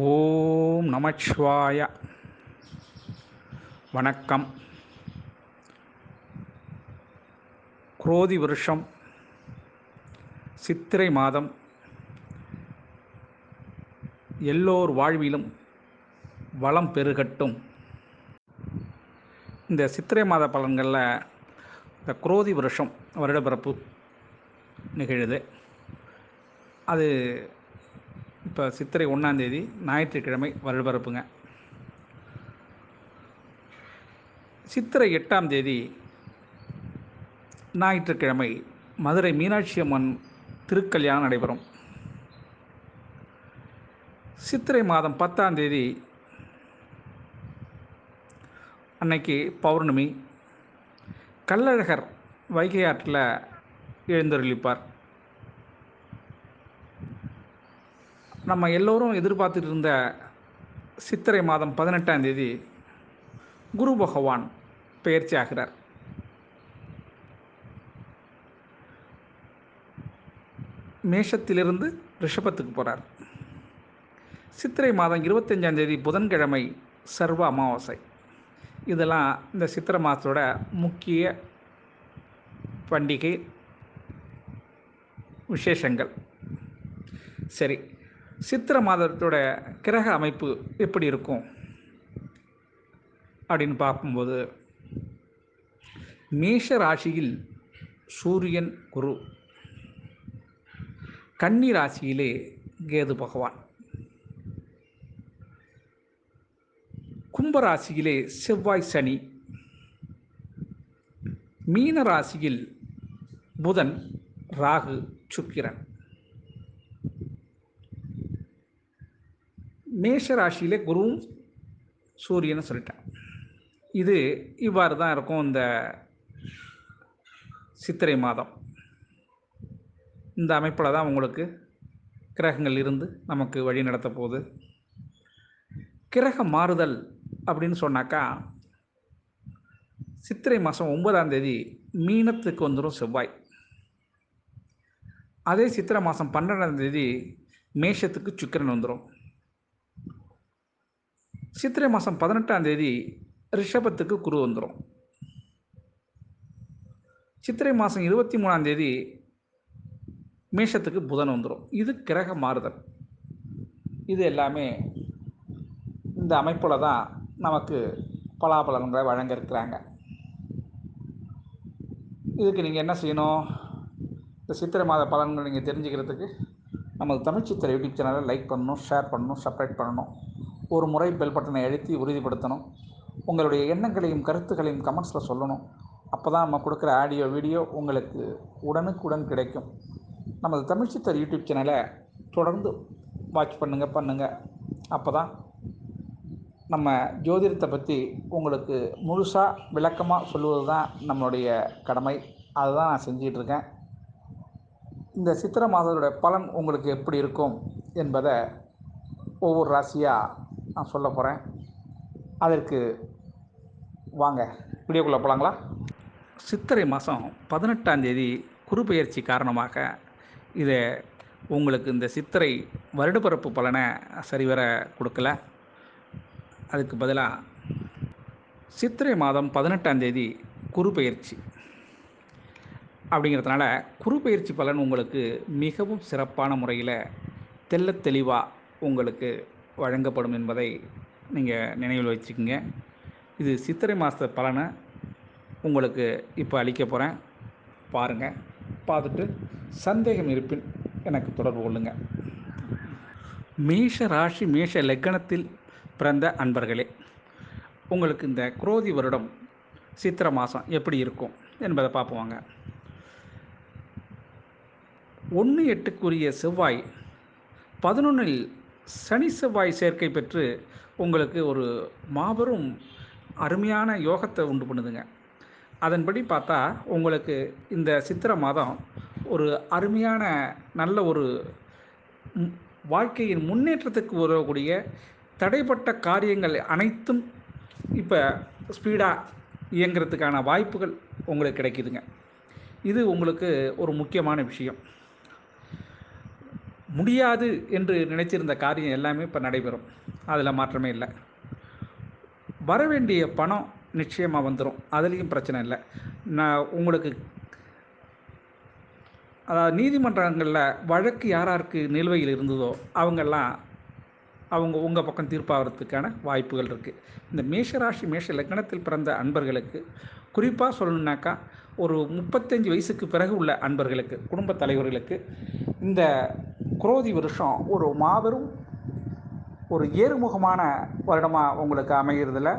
ஓம் நமச்சிவாய. வணக்கம். குரோதி வருஷம் சித்திரை மாதம் எல்லோர் வாழ்விலும் வளம் பெருகட்டும். இந்த சித்திரை மாத பலன்களில் இந்த குரோதி வருஷம் வருடப்பிறப்பு நிகழுது. அது இப்போ சித்திரை 1 ஞாயிற்றுக்கிழமை வருடப்பிறப்புங்க. சித்திரை 8 ஞாயிற்றுக்கிழமை மதுரை மீனாட்சி அம்மன் திருக்கல்யாணம் நடைபெறும். சித்திரை மாதம் 10 அன்னைக்கு பௌர்ணமி. கள்ளழகர் வைகை ஆற்றில் எழுந்தருளிப்பார். நம்ம எல்லோரும் எதிர்பார்த்துட்டு இருந்த சித்திரை மாதம் 18 குரு பகவான் பெயர்ச்சி ஆகிறார். மேஷத்திலிருந்து ரிஷபத்துக்கு போகிறார். சித்திரை மாதம் 25 புதன்கிழமை சர்வ அமாவாசை. இதெல்லாம் இந்த சித்திரை மாதத்தோட முக்கிய பண்டிகை விசேஷங்கள். சரி, சித்திரை மாதத்தோட கிரக அமைப்பு எப்படி இருக்கும் அப்படின்னு பார்க்கும்போது, மேஷ ராசியில் சூரியன் குரு, கன்னி ராசியிலே கேது பகவான், கும்பராசியிலே செவ்வாய் சனி, மீன ராசியில் புதன் ராகு சுக்கிரன், மேஷ ராசியிலே குருவும் சூரியனும் சொல்லிட்டேன். இது இவ்வாறு தான் இருக்கும் இந்த சித்திரை மாதம். இந்த அமைப்பில் தான் உங்களுக்கு கிரகங்கள் இருந்து நமக்கு வழி நடத்த போகுது. கிரக மாறுதல் அப்படின்னு சொன்னாக்கா, சித்திரை மாதம் 9 மீனத்துக்கு வந்துடும் செவ்வாய். அதே சித்திரை மாதம் 12 மேஷத்துக்கு சுக்கிரன் வந்துடும். சித்திரை மாதம் 18 ரிஷபத்துக்கு குரு வந்துடும். சித்திரை மாதம் 23 மேஷத்துக்கு புதன் வந்துடும். இது கிரக மாறுதல். இது எல்லாமே இந்த அமைப்பில் தான் நமக்கு பலாபலன்களை வழங்க இருக்கிறாங்க. இதுக்கு நீங்கள் என்ன செய்யணும்? இந்த சித்திரை மாத பலன்கள் நீங்கள் தெரிஞ்சுக்கிறதுக்கு நமது தமிழ் சித்திரை யூடியூப் சேனலை லைக் பண்ணணும், ஷேர் பண்ணணும், சப்ஸ்கிரைப் பண்ணணும். ஒரு முறை பெல் பட்டனை அழுத்தி உறுதிப்படுத்தணும். உங்களுடைய எண்ணங்களையும் கருத்துக்களையும் கமெண்ட்ஸில் சொல்லணும். அப்போ தான் நம்ம கொடுக்குற ஆடியோ வீடியோ உங்களுக்கு உடனுக்குடன் கிடைக்கும். நமது தமிழ் சித்தர் யூடியூப் சேனலை தொடர்ந்து வாட்ச் பண்ணுங்கள். அப்போ தான் நம்ம ஜோதிடத்தை பற்றி உங்களுக்கு முழுசாக விளக்கமாக சொல்லுவது தான் நம்மளுடைய கடமை. அதுதான் நான் செஞ்சிகிட்ருக்கேன். இந்த சித்திரை மாதத்தோட பலன் உங்களுக்கு எப்படி இருக்கும் என்பதை ஒவ்வொரு ராசியாக நான் சொல்ல போகிறேன். அதற்கு வாங்க வீடியோக்குள்ளே போகலாங்களா? சித்திரை மாதம் 18 குரு பெயர்ச்சி காரணமாக இதை உங்களுக்கு இந்த சித்திரை வருடப்பிறப்பு பலனை சரிவர கொடுக்கல. அதுக்கு பதிலாக சித்திரை மாதம் 18 குரு பெயர்ச்சி அப்படிங்கிறதுனால குரு பெயர்ச்சி பலன் உங்களுக்கு மிகவும் சிறப்பான முறையில் தெள்ளத் தெளிவாக உங்களுக்கு வழங்கப்படும் என்பதை நீங்கள் நினைவில் வச்சுக்கோங்க. இது சித்திரை மாத பலனை உங்களுக்கு இப்போ அளிக்க போகிறேன். பாருங்கள். பார்த்துட்டு சந்தேகம் இருப்பின் எனக்கு தொடர்பு கொள்ளுங்கள். மேஷ ராசி மேஷ லக்னத்தில் பிறந்த அன்பர்களே, உங்களுக்கு இந்த குரோதி வருடம் சித்திரை மாதம் எப்படி இருக்கும் என்பதை பார்ப்போங்க. 1/8க்குரிய செவ்வாய் 11 சனி செவ்வாய் சேர்க்கை பெற்று உங்களுக்கு ஒரு மாபெரும் அருமையான யோகத்தை உண்டு பண்ணுதுங்க. அதன்படி பார்த்தா உங்களுக்கு இந்த சித்திரை மாதம் ஒரு அருமையான நல்ல ஒரு வாழ்க்கையின் முன்னேற்றத்துக்கு உதவக்கூடிய தடைப்பட்ட காரியங்கள் அனைத்தும் இப்போ ஸ்பீடாக இயங்கிறதுக்கான வாய்ப்புகள் உங்களுக்கு கிடைக்குதுங்க. இது உங்களுக்கு ஒரு முக்கியமான விஷயம். முடியாது என்று நினைச்சிருந்த காரியம் எல்லாமே இப்போ நடைபெறும். அதில் மாற்றமே இல்லை. வரவேண்டிய பணம் நிச்சயமாக வந்துடும். அதுலேயும் பிரச்சனை இல்லை. நான் உங்களுக்கு அதாவது நீதிமன்றங்களில் வழக்கு யாராருக்கு நிலுவையில் இருந்ததோ அவங்கெல்லாம் உங்கள் பக்கம் தீர்ப்பாகிறதுக்கான வாய்ப்புகள் இருக்குது. இந்த மேஷராசி மேஷ லக்னத்தில் பிறந்த அன்பர்களுக்கு குறிப்பாக சொல்லணுன்னாக்கா ஒரு 35 வயசுக்கு பிறகு உள்ள அன்பர்களுக்கு, குடும்பத் தலைவர்களுக்கு இந்த குரோதி வருஷம் ஒரு மாபெரும் ஒரு ஏறுமுகமான வருடமாக உங்களுக்கு அமைகிறதுல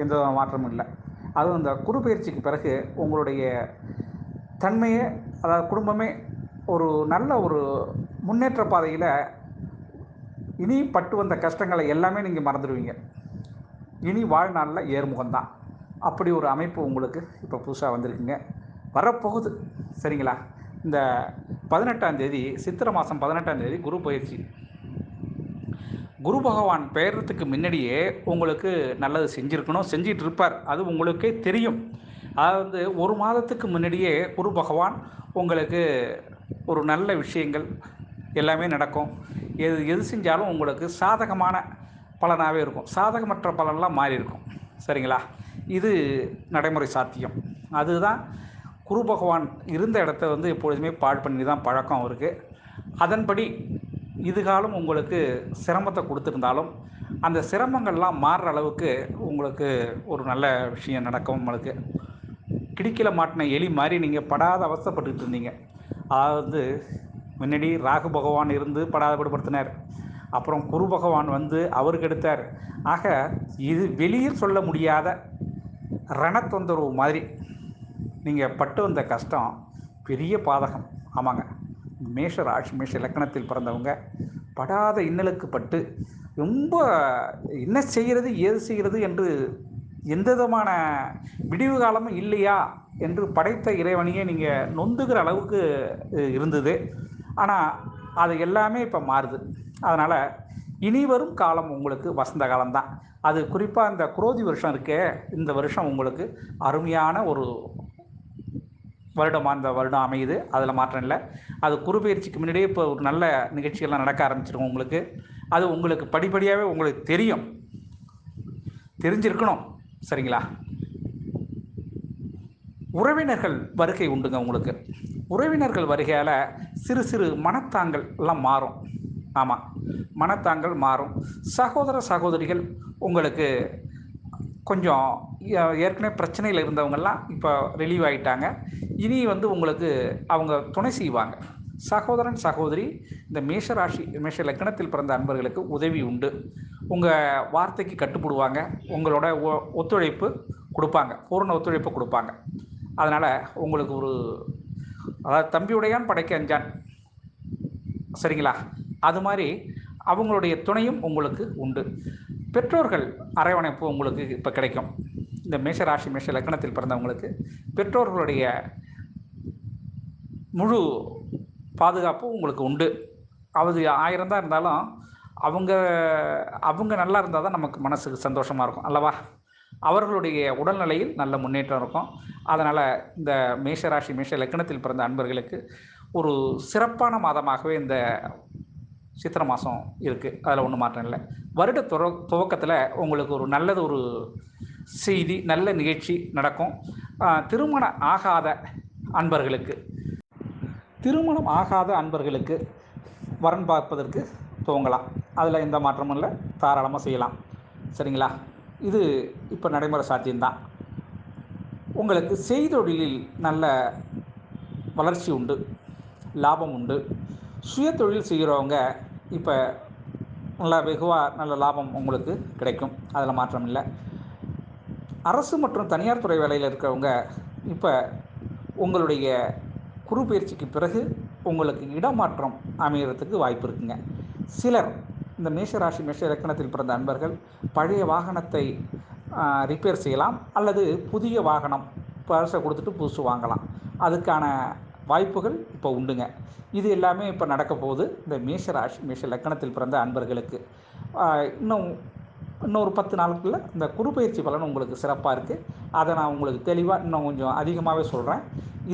எந்த மாற்றமும் இல்லை. அதுவும் இந்த குரு பயிற்சிக்கு பிறகு உங்களுடைய தன்மையை, அதாவது குடும்பமே ஒரு நல்ல ஒரு முன்னேற்ற பாதையில் இனி பட்டு வந்த கஷ்டங்களை எல்லாமே நீங்கள் மறந்துடுவீங்க. இனி வாழ்நாளில் ஏறுமுகம்தான். அப்படி ஒரு அமைப்பு உங்களுக்கு இப்போ புதுசாக வந்திருக்குங்க, வரப்போகுது. சரிங்களா? இந்த 18ஆம் தேதி, சித்திரை மாதம் 18ஆம் தேதி குரு பயிற்சி. குரு பகவான் பெயர்றதுக்கு முன்னாடியே உங்களுக்கு நல்லது செஞ்சுருக்கணும், செஞ்சிட்டு இருப்பார். அது உங்களுக்கே தெரியும். அதாவது ஒரு மாதத்துக்கு முன்னாடியே குரு பகவான் உங்களுக்கு ஒரு நல்ல விஷயங்கள் எல்லாமே நடக்கும். எது செஞ்சாலும் உங்களுக்கு சாதகமான பலனாகவே இருக்கும். சாதகமற்ற பலனெலாம் மாறி இருக்கும். சரிங்களா? இது நடைமுறை சாத்தியம். அதுதான் குரு பகவான் இருந்த இடத்த வந்து எப்பொழுதுமே பாழ் பண்ணி தான் பழக்கம் அவருக்கு. அதன்படி இதுகாலம் உங்களுக்கு சிரமத்தை கொடுத்துருந்தாலும் அந்த சிரமங்கள்லாம் மாறுற அளவுக்கு உங்களுக்கு ஒரு நல்ல விஷயம் நடக்கும். உங்களுக்கு கிடிக்கில மாட்டின எலி மாதிரி நீங்கள் படாத அவஸ்தைப்பட்டுக்கிட்டு இருந்தீங்க. அதாவது முன்னாடி ராகு பகவான் இருந்து படாதபடுத்தினார், அப்புறம் குரு பகவான் வந்து அவருக்கு எடுத்தார். ஆக இது வெளியில் சொல்ல முடியாத ரணத்தொந்தரவு மாதிரி நீங்கள் பட்டு வந்த கஷ்டம் பெரிய பாதகம். ஆமாங்க, மேஷ ராசி மேஷ லக்னத்தில் பிறந்தவங்க படாத இன்னலுக்கு பட்டு ரொம்ப என்ன செய்கிறது ஏது செய்கிறது என்று எந்த விதமான விடிவு காலமும் இல்லையா என்று படைத்த இறைவனையே நீங்கள் நொந்துகிற அளவுக்கு இருந்தது. ஆனால் அது எல்லாமே இப்போ மாறுது. அதனால் இனி வரும் காலம் உங்களுக்கு வசந்த காலம்தான். அது குறிப்பாக இந்த குரோதி வருஷம் இருக்கே, இந்த வருஷம் உங்களுக்கு அருமையான ஒரு வருடமாக இந்த வருடம் அமையுது. அதில் மாற்றம் இல்லை. அது குரு பயிற்சிக்கு முன்னாடியே இப்போ ஒரு நல்ல நிகழ்ச்சிகள்லாம் நடக்க ஆரம்பிச்சிருக்கும் உங்களுக்கு. அது உங்களுக்கு படிப்படியாகவே உங்களுக்கு தெரிஞ்சிருக்கணும். சரிங்களா? உறவினர்கள் வருகை உண்டுங்க உங்களுக்கு. உறவினர்கள் வருகையால் சிறு சிறு மனத்தாங்கள் எல்லாம் மாறும். ஆமாம், மனத்தாங்கள் மாறும். சகோதர சகோதரிகள் உங்களுக்கு கொஞ்சம் ஏற்கனவே பிரச்சனையில் இருந்தவங்கெல்லாம் இப்போ ரிலீவ் ஆகிட்டாங்க. இனி வந்து உங்களுக்கு அவங்க துணை செய்வாங்க. சகோதரன் சகோதரி இந்த மேஷராசி மேஷ லக்னத்தில் பிறந்த அன்பர்களுக்கு உதவி உண்டு. உங்கள் வார்த்தைக்கு கட்டுப்படுவாங்க. உங்களோட ஒத்துழைப்பு கொடுப்பாங்க, பூர்ண ஒத்துழைப்பு கொடுப்பாங்க. அதனால் உங்களுக்கு ஒரு அதாவது தம்பியுடையான் படைக்க அஞ்சான். சரிங்களா? அது மாதிரி அவங்களுடைய துணையும் உங்களுக்கு உண்டு. பெற்றோர்கள் அரவணைப்பு உங்களுக்கு இப்போ கிடைக்கும். இந்த மேஷராசி மேஷ லக்னத்தில் பிறந்தவங்களுக்கு பெற்றோர்களுடைய முழு பாதுகாப்பும் உங்களுக்கு உண்டு. அது 1000 தான் இருந்தாலும் அவங்க நல்லா இருந்தால் தான் நமக்கு மனசுக்கு சந்தோஷமாக இருக்கும் அல்லவா? அவர்களுடைய உடல்நிலையில் நல்ல முன்னேற்றம் இருக்கும். அதனால் இந்த மேஷராசி மேஷ லக்னத்தில் பிறந்த அன்பர்களுக்கு ஒரு சிறப்பான மாதமாகவே இந்த சித்திரை மாதம் இருக்குது. அதில் ஒன்றும் மாற்றம் இல்லை. வருட துவக்கத்தில் உங்களுக்கு ஒரு நல்லது ஒரு செய்தி, நல்ல நிகழ்ச்சி நடக்கும். திருமணம் ஆகாத அன்பர்களுக்கு வரன் பார்ப்பதற்கு துவங்கலாம். அதில் எந்த மாற்றமும் இல்லை, தாராளமாக செய்யலாம். சரிங்களா? இது இப்போ நடைமுறை சாத்தியம்தான். உங்களுக்கு செய்தொழிலில் நல்ல வளர்ச்சி உண்டு, லாபம் உண்டு. சுய தொழில் செய்கிறவங்க இப்போ நல்லா வெகுவாக நல்ல லாபம் உங்களுக்கு கிடைக்கும். அதில் மாற்றம் இல்லை. அரசு மற்றும் தனியார் துறை வேலையில் இருக்கிறவங்க இப்போ உங்களுடைய குரு பயிற்சிக்கு பிறகு உங்களுக்கு இடமாற்றம் அமைகிறதுக்கு வாய்ப்பு இருக்குங்க. சிலர் இந்த மேஷராசி மேஷ லக்னத்தில் பிறந்த அன்பர்கள் பழைய வாகனத்தை ரிப்பேர் செய்யலாம், அல்லது புதிய வாகனம் பரிசை கொடுத்துட்டு புதுசு வாங்கலாம். அதுக்கான வாய்ப்புகள் இப்போ உண்டுங்க. இது எல்லாமே இப்போ நடக்க போகுது இந்த மேஷராசி மேஷ லக்னத்தில் பிறந்த அன்பர்களுக்கு. இன்னும் இன்னொரு 10 நாளுக்குள்ள இந்த குரு பயிற்சி பலன் உங்களுக்கு சிறப்பாக இருக்குது. அதை நான் உங்களுக்கு தெளிவாக இன்னும் கொஞ்சம் அதிகமாகவே சொல்கிறேன்.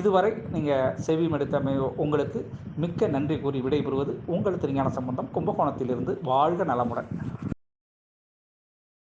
இதுவரை நீங்கள் செவிமடுத்தமை உங்களுக்கு மிக்க நன்றி கூறி விடைபெறுவது உங்கள் திருஞான சம்பந்தம், கும்பகோணத்திலிருந்து. வாழ்க நலமுடன்.